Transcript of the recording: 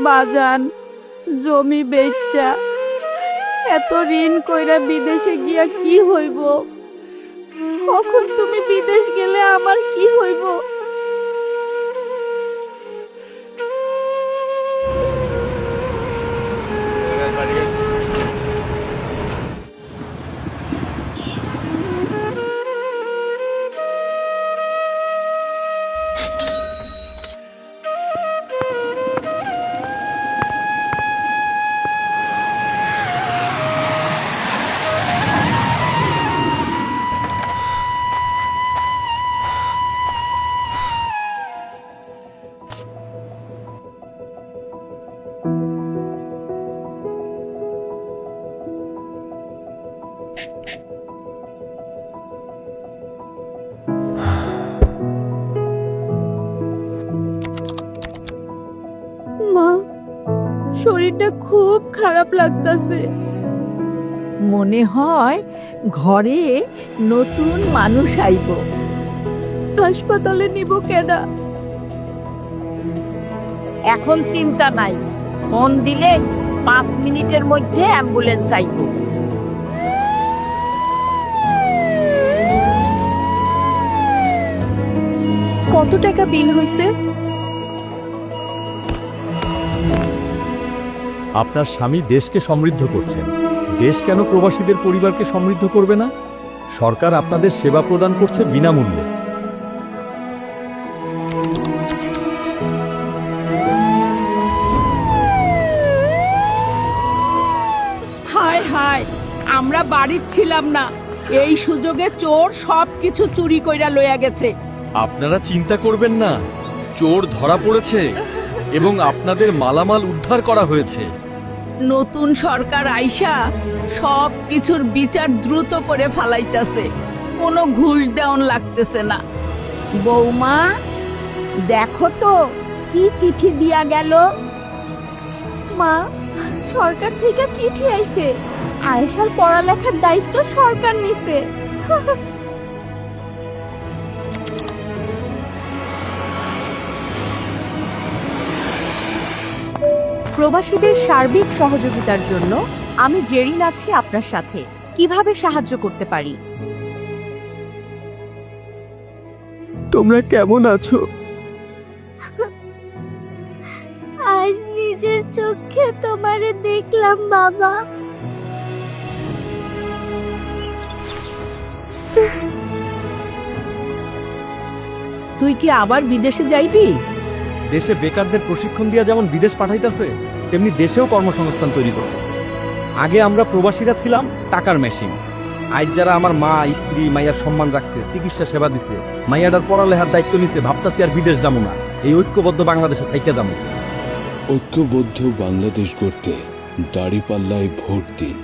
বাজান, জমি বেচা এত ঋণ কইরা বিদেশে গিয়া কি হইব? কখন তুমি বিদেশ গেলে আমার কি হইব? মা, শরীরটা খুব খারাপ লাগতাছে। মনে হয় ঘরে নতুন মানুষ আইব। হাসপাতালে নিব কেডা? এখন চিন্তা নাই, ফোন দিলেই 5 মিনিটের মধ্যে অ্যাম্বুলেন্স আইব। কত টাকা বিল হইছে? আপনার স্বামী দেশকে সমৃদ্ধ করছেন, দেশ কেন প্রবাসীদের পরিবারকে সমৃদ্ধ করবে না? সরকার আপনাদের সেবা প্রদান করছে বিনামূল্যে। হায় হায়, আমরা বাড়ির ছিলাম না, এই সুযোগে চোর সবকিছু চুরি কইরা লইয়া গেছে। আপনারা চিন্তা করবেন না, চোর ধরা পড়েছে এবং আপনাদের মালামাল উদ্ধার করা হয়েছে। নতুন সরকার আইসা সব কিছুর বিচার দ্রুত করে ফালাইতাছে, কোনো ঘুষ দেওয়ান লাগতেছে না। বৌমা, দেখো তো কি চিঠি দিয়া গেল। মা, সরকার থেকে চিঠি আইছে। আয়েশার পড়ালেখার দায়িত্ব সরকার নিছে। প্রবাসীদের সার্বিক সহযোগিতার জন্য আমি জেরিন আছি আপনার সাথে। কিভাবে সাহায্য করতে পারি? তোমরা কেমন আছো? আজ নিজের চোখে তোমারে দেখলাম বাবা। তুই কি আবার বিদেশে যাইবি? দেশে বেকারদের প্রশিক্ষণ দিয়া যেমন বিদেশ পাঠাইতেছে, তেমনি দেশেও কর্মসংস্থান তৈরি করতেছে। আগে আমরা প্রবাসীরা ছিলাম টাকার মেশিন। আজ যারা আমার মা, স্ত্রী, মাইয়ার সম্মান রাখছে, চিকিৎসা সেবা দিছে, মাইয়াটার পড়ালেখার দায়িত্ব নিছে, ভাবতাছি আর বিদেশ যাবো না, এই ঐক্যবদ্ধ বাংলাদেশে থাইকা যাবো। ঐক্যবদ্ধ বাংলাদেশ গড়তে দাঁড়িপাল্লায় ভোট দিন।